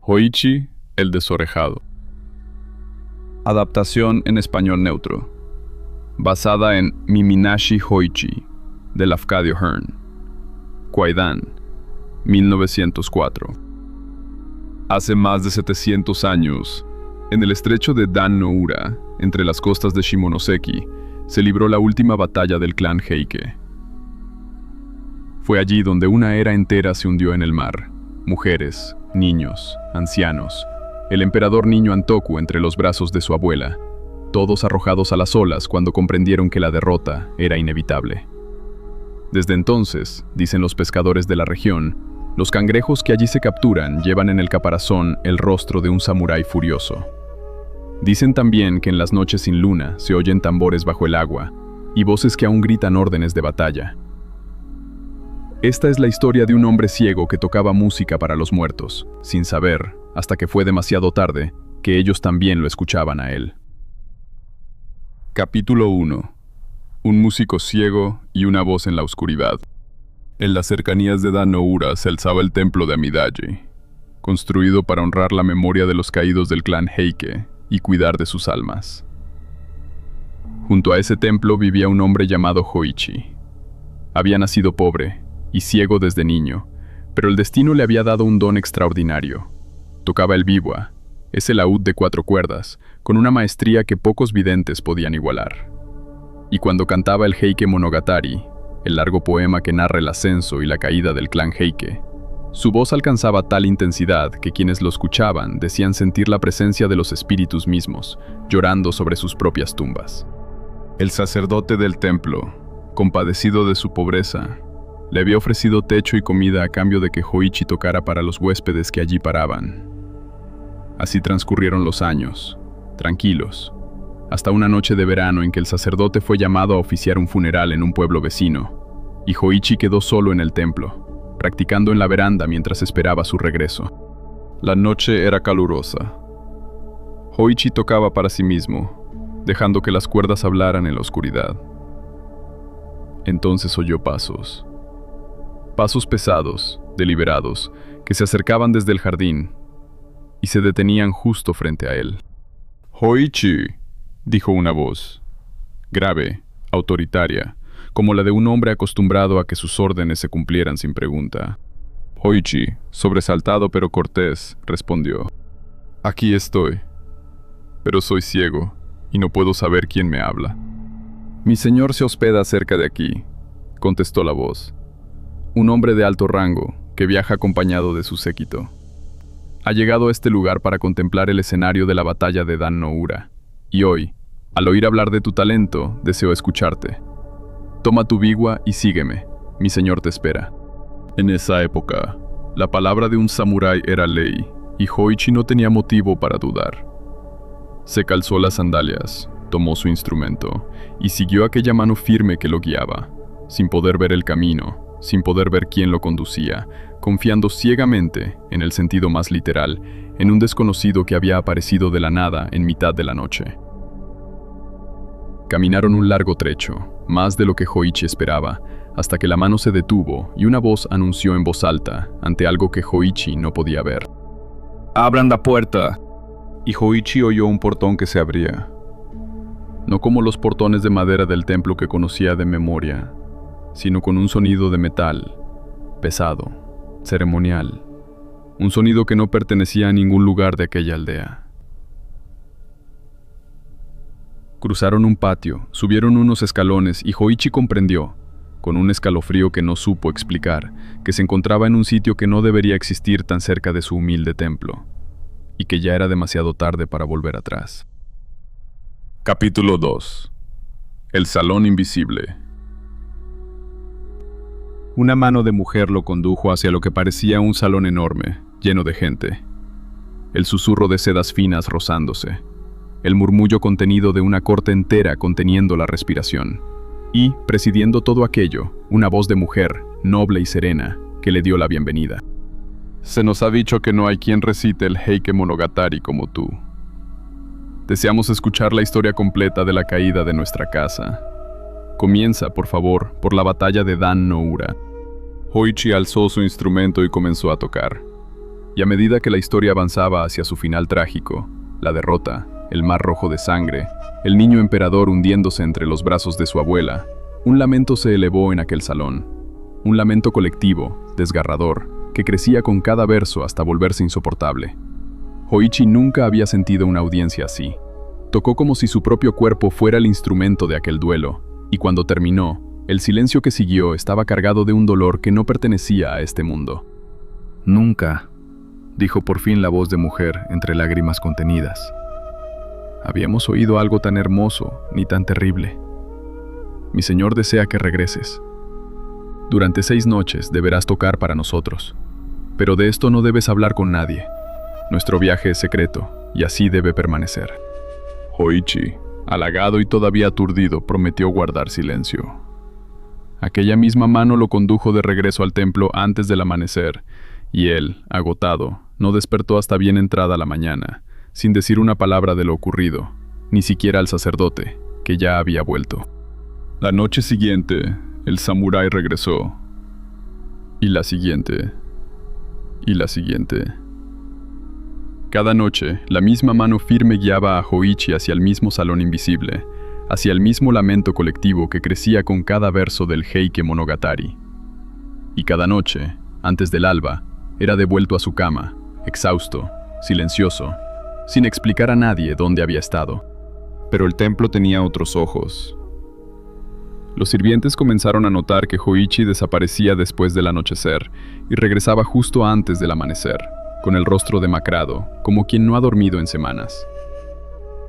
Hoichi, el desorejado. Adaptación en español neutro. Basada en Miminashi Hoichi, de Lafcadio Hearn. Kwaidan, 1904. Hace más de 700 años, en el estrecho de Dan no Ura, entre las costas de Shimonoseki, se libró la última batalla del clan Heike. Fue allí donde una era entera se hundió en el mar. Mujeres, niños, ancianos, el emperador niño Antoku entre los brazos de su abuela, todos arrojados a las olas cuando comprendieron que la derrota era inevitable. Desde entonces, dicen los pescadores de la región, los cangrejos que allí se capturan llevan en el caparazón el rostro de un samurái furioso. Dicen también que en las noches sin luna se oyen tambores bajo el agua y voces que aún gritan órdenes de batalla. Esta es la historia de un hombre ciego que tocaba música para los muertos, sin saber, hasta que fue demasiado tarde, que ellos también lo escuchaban a él. Capítulo 1. Un músico ciego y una voz en la oscuridad. En las cercanías de Dan no Ura se alzaba el templo de Amidaji, construido para honrar la memoria de los caídos del clan Heike y cuidar de sus almas. Junto a ese templo vivía un hombre llamado Hoichi. Había nacido pobre y ciego desde niño, pero el destino le había dado un don extraordinario. Tocaba el biwa, ese laúd de 4 cuerdas, con una maestría que pocos videntes podían igualar. Y cuando cantaba el Heike Monogatari, el largo poema que narra el ascenso y la caída del clan Heike, su voz alcanzaba tal intensidad que quienes lo escuchaban decían sentir la presencia de los espíritus mismos, llorando sobre sus propias tumbas. El sacerdote del templo, compadecido de su pobreza, le había ofrecido techo y comida a cambio de que Hoichi tocara para los huéspedes que allí paraban. Así transcurrieron los años, tranquilos, hasta una noche de verano en que el sacerdote fue llamado a oficiar un funeral en un pueblo vecino, y Hoichi quedó solo en el templo, practicando en la veranda mientras esperaba su regreso. La noche era calurosa. Hoichi tocaba para sí mismo, dejando que las cuerdas hablaran en la oscuridad. Entonces oyó pasos. Pasos pesados, deliberados, que se acercaban desde el jardín y se detenían justo frente a él. «Hoichi», dijo una voz, grave, autoritaria, como la de un hombre acostumbrado a que sus órdenes se cumplieran sin pregunta. Hoichi, sobresaltado pero cortés, respondió: «Aquí estoy, pero soy ciego y no puedo saber quién me habla». «Mi señor se hospeda cerca de aquí», contestó la voz. «Un hombre de alto rango, que viaja acompañado de su séquito. Ha llegado a este lugar para contemplar el escenario de la batalla de Dan no Ura, y hoy, al oír hablar de tu talento, deseo escucharte. Toma tu biwa y sígueme, mi señor te espera». En esa época, la palabra de un samurái era ley, y Hoichi no tenía motivo para dudar. Se calzó las sandalias, tomó su instrumento, y siguió aquella mano firme que lo guiaba, sin poder ver el camino, sin poder ver quién lo conducía, confiando ciegamente, en el sentido más literal, en un desconocido que había aparecido de la nada en mitad de la noche. Caminaron un largo trecho, más de lo que Hoichi esperaba, hasta que la mano se detuvo y una voz anunció en voz alta, ante algo que Hoichi no podía ver: «¡Abran la puerta!». Y Hoichi oyó un portón que se abría. No como los portones de madera del templo que conocía de memoria, sino con un sonido de metal, pesado, ceremonial, un sonido que no pertenecía a ningún lugar de aquella aldea. Cruzaron un patio, subieron unos escalones y Hoichi comprendió, con un escalofrío que no supo explicar, que se encontraba en un sitio que no debería existir tan cerca de su humilde templo, y que ya era demasiado tarde para volver atrás. Capítulo 2. El salón invisible. Una mano de mujer lo condujo hacia lo que parecía un salón enorme, lleno de gente. El susurro de sedas finas rozándose, el murmullo contenido de una corte entera conteniendo la respiración, y, presidiendo todo aquello, una voz de mujer, noble y serena, que le dio la bienvenida. «Se nos ha dicho que no hay quien recite el Heike Monogatari como tú. Deseamos escuchar la historia completa de la caída de nuestra casa. Comienza, por favor, por la batalla de Dan no Ura». Hoichi alzó su instrumento y comenzó a tocar. Y a medida que la historia avanzaba hacia su final trágico, la derrota, el mar rojo de sangre, el niño emperador hundiéndose entre los brazos de su abuela, un lamento se elevó en aquel salón. Un lamento colectivo, desgarrador, que crecía con cada verso hasta volverse insoportable. Hōichi nunca había sentido una audiencia así. Tocó como si su propio cuerpo fuera el instrumento de aquel duelo, y cuando terminó, el silencio que siguió estaba cargado de un dolor que no pertenecía a este mundo. «Nunca», dijo por fin la voz de mujer entre lágrimas contenidas. «Habíamos oído algo tan hermoso ni tan terrible. Mi señor desea que regreses. Durante 6 noches deberás tocar para nosotros, pero de esto no debes hablar con nadie. Nuestro viaje es secreto, y así debe permanecer». Hōichi, halagado y todavía aturdido, prometió guardar silencio. Aquella misma mano lo condujo de regreso al templo antes del amanecer, y él, agotado, no despertó hasta bien entrada la mañana, sin decir una palabra de lo ocurrido, ni siquiera al sacerdote, que ya había vuelto. La noche siguiente, el samurái regresó. Y la siguiente. Y la siguiente. Cada noche, la misma mano firme guiaba a Hōichi hacia el mismo salón invisible, hacia el mismo lamento colectivo que crecía con cada verso del Heike Monogatari. Y cada noche, antes del alba, era devuelto a su cama, exhausto, silencioso, sin explicar a nadie dónde había estado. Pero el templo tenía otros ojos. Los sirvientes comenzaron a notar que Hōichi desaparecía después del anochecer y regresaba justo antes del amanecer, con el rostro demacrado, como quien no ha dormido en semanas.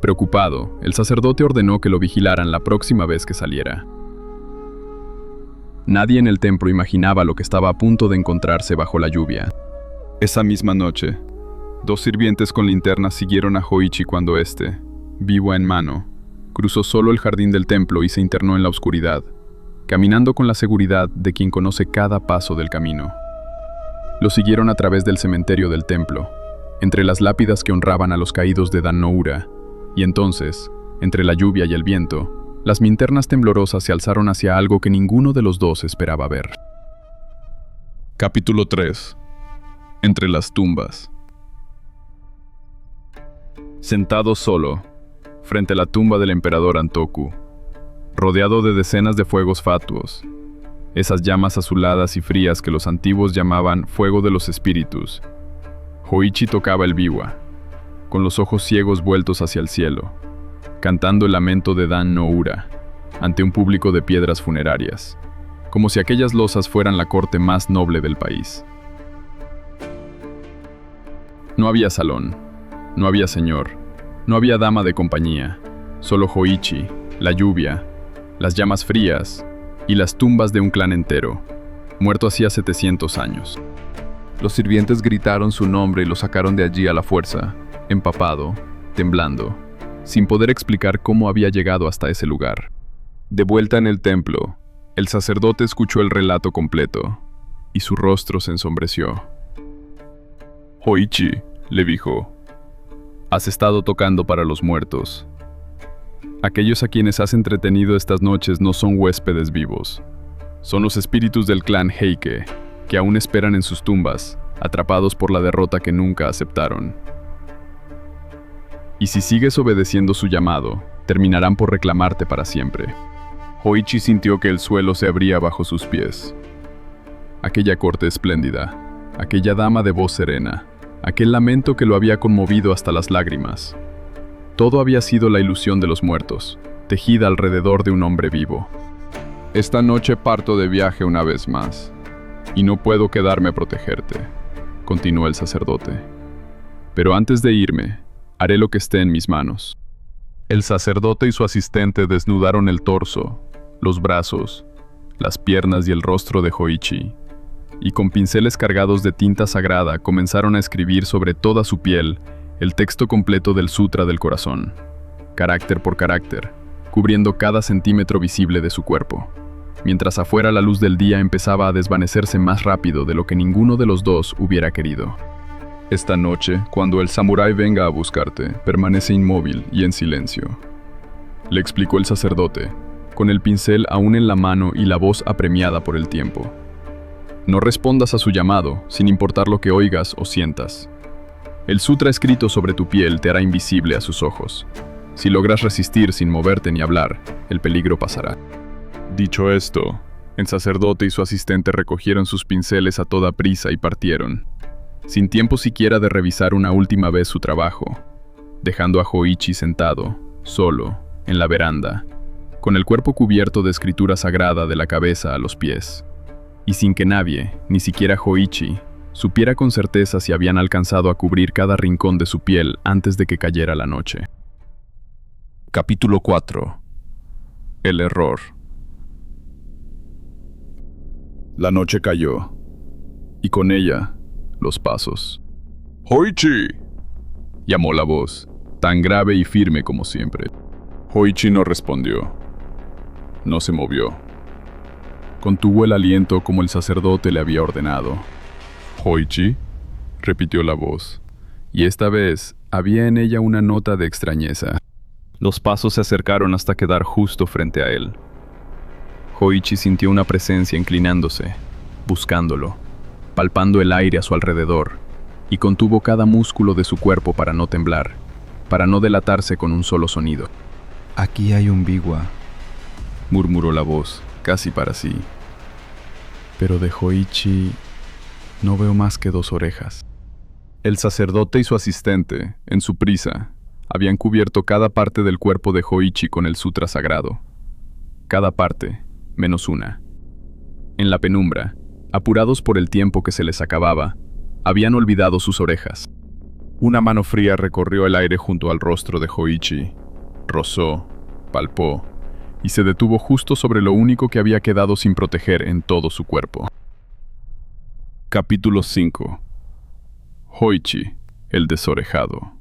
Preocupado, el sacerdote ordenó que lo vigilaran la próxima vez que saliera. Nadie en el templo imaginaba lo que estaba a punto de encontrarse bajo la lluvia. Esa misma noche, 2 sirvientes con linternas siguieron a Hōichi cuando éste, biwa en mano, cruzó solo el jardín del templo y se internó en la oscuridad, caminando con la seguridad de quien conoce cada paso del camino. Lo siguieron a través del cementerio del templo, entre las lápidas que honraban a los caídos de Dan no Ura, y entonces, entre la lluvia y el viento, las linternas temblorosas se alzaron hacia algo que ninguno de los dos esperaba ver. Capítulo 3. Entre las tumbas. Sentado solo, frente a la tumba del emperador Antoku, rodeado de decenas de fuegos fatuos, esas llamas azuladas y frías que los antiguos llamaban fuego de los espíritus, Hōichi tocaba el biwa, con los ojos ciegos vueltos hacia el cielo, cantando el lamento de Dan no Ura, ante un público de piedras funerarias, como si aquellas losas fueran la corte más noble del país. No había salón, no había señor, no había dama de compañía, solo Hōichi, la lluvia, las llamas frías y las tumbas de un clan entero, muerto hacía 700 años. Los sirvientes gritaron su nombre y lo sacaron de allí a la fuerza, empapado, temblando, sin poder explicar cómo había llegado hasta ese lugar. De vuelta en el templo, el sacerdote escuchó el relato completo, y su rostro se ensombreció. Hōichi, le dijo, has estado tocando para los muertos. Aquellos a quienes has entretenido estas noches no son huéspedes vivos. Son los espíritus del clan Heike, que aún esperan en sus tumbas, atrapados por la derrota que nunca aceptaron. Y si sigues obedeciendo su llamado, terminarán por reclamarte para siempre. Hōichi sintió que el suelo se abría bajo sus pies. Aquella corte espléndida, aquella dama de voz serena, aquel lamento que lo había conmovido hasta las lágrimas. Todo había sido la ilusión de los muertos, tejida alrededor de un hombre vivo. Esta noche parto de viaje una vez más, y no puedo quedarme a protegerte, continuó el sacerdote. Pero antes de irme, haré lo que esté en mis manos. El sacerdote y su asistente desnudaron el torso, los brazos, las piernas y el rostro de Hōichi, y con pinceles cargados de tinta sagrada comenzaron a escribir sobre toda su piel el texto completo del Sutra del Corazón, carácter por carácter, cubriendo cada centímetro visible de su cuerpo, mientras afuera la luz del día empezaba a desvanecerse más rápido de lo que ninguno de los dos hubiera querido. Esta noche, cuando el samurái venga a buscarte, permanece inmóvil y en silencio, le explicó el sacerdote, con el pincel aún en la mano y la voz apremiada por el tiempo. No respondas a su llamado, sin importar lo que oigas o sientas. El sutra escrito sobre tu piel te hará invisible a sus ojos. Si logras resistir sin moverte ni hablar, el peligro pasará. Dicho esto, el sacerdote y su asistente recogieron sus pinceles a toda prisa y partieron, sin tiempo siquiera de revisar una última vez su trabajo, dejando a Hōichi sentado, solo, en la veranda, con el cuerpo cubierto de escritura sagrada de la cabeza a los pies, y sin que nadie, ni siquiera Hōichi, supiera con certeza si habían alcanzado a cubrir cada rincón de su piel antes de que cayera la noche. Capítulo 4. El error. La noche cayó, y con ella, los pasos. ¡Hōichi!, llamó la voz, tan grave y firme como siempre. Hōichi no respondió. No se movió. Contuvo el aliento como el sacerdote le había ordenado. «¿Hōichi?», repitió la voz, y esta vez había en ella una nota de extrañeza. Los pasos se acercaron hasta quedar justo frente a él. Hōichi sintió una presencia inclinándose, buscándolo, palpando el aire a su alrededor, y contuvo cada músculo de su cuerpo para no temblar, para no delatarse con un solo sonido. «Aquí hay un biwa», murmuró la voz, casi para sí. Pero de Hōichi no veo más que 2 orejas. El sacerdote y su asistente, en su prisa, habían cubierto cada parte del cuerpo de Hōichi con el sutra sagrado. Cada parte, menos una. En la penumbra, apurados por el tiempo que se les acababa, habían olvidado sus orejas. Una mano fría recorrió el aire junto al rostro de Hōichi, rozó, palpó, y se detuvo justo sobre lo único que había quedado sin proteger en todo su cuerpo. Capítulo 5. Hōichi, el desorejado.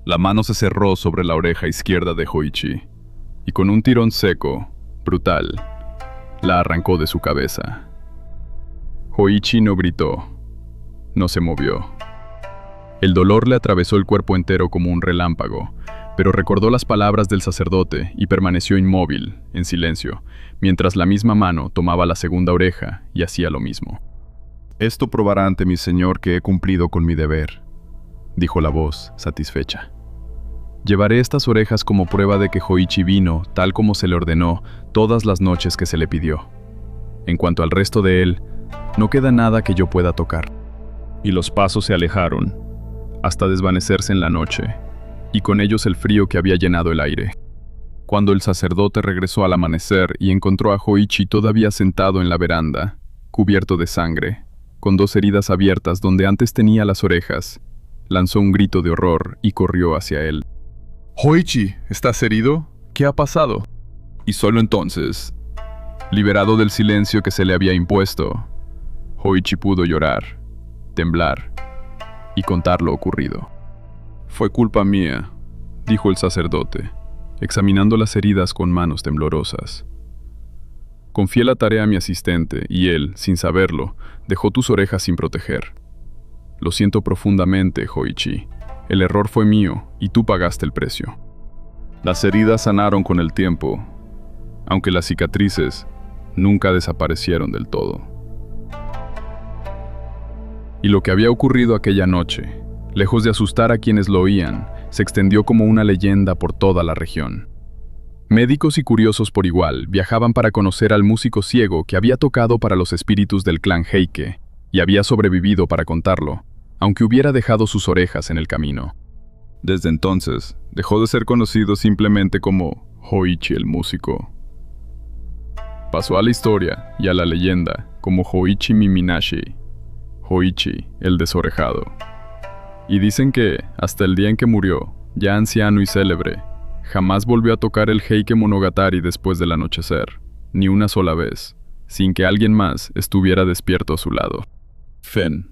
La mano se cerró sobre la oreja izquierda de Hōichi, y con un tirón seco, brutal, la arrancó de su cabeza. Hōichi no gritó, no se movió. El dolor le atravesó el cuerpo entero como un relámpago, pero recordó las palabras del sacerdote y permaneció inmóvil, en silencio, mientras la misma mano tomaba la segunda oreja y hacía lo mismo. «Esto probará ante mi señor que he cumplido con mi deber», dijo la voz, satisfecha. «Llevaré estas orejas como prueba de que Hōichi vino, tal como se le ordenó, todas las noches que se le pidió. En cuanto al resto de él, no queda nada que yo pueda tocar». Y los pasos se alejaron, hasta desvanecerse en la noche, y con ellos el frío que había llenado el aire. Cuando el sacerdote regresó al amanecer y encontró a Hōichi todavía sentado en la veranda, cubierto de sangre, con 2 heridas abiertas donde antes tenía las orejas, lanzó un grito de horror y corrió hacia él. «Hōichi, ¿estás herido? ¿Qué ha pasado?» Y solo entonces, liberado del silencio que se le había impuesto, Hōichi pudo llorar, temblar y contar lo ocurrido. «Fue culpa mía», dijo el sacerdote, examinando las heridas con manos temblorosas. «Confié la tarea a mi asistente y él, sin saberlo, dejó tus orejas sin proteger. Lo siento profundamente, Hōichi. El error fue mío y tú pagaste el precio». Las heridas sanaron con el tiempo, aunque las cicatrices nunca desaparecieron del todo. Y lo que había ocurrido aquella noche, lejos de asustar a quienes lo oían, se extendió como una leyenda por toda la región. Médicos y curiosos por igual viajaban para conocer al músico ciego que había tocado para los espíritus del clan Heike y había sobrevivido para contarlo, aunque hubiera dejado sus orejas en el camino. Desde entonces, dejó de ser conocido simplemente como Hōichi el músico. Pasó a la historia y a la leyenda como Hōichi Miminashi, Hōichi el desorejado. Y dicen que, hasta el día en que murió, ya anciano y célebre, jamás volvió a tocar el Heike Monogatari después del anochecer, ni una sola vez, sin que alguien más estuviera despierto a su lado. Fin.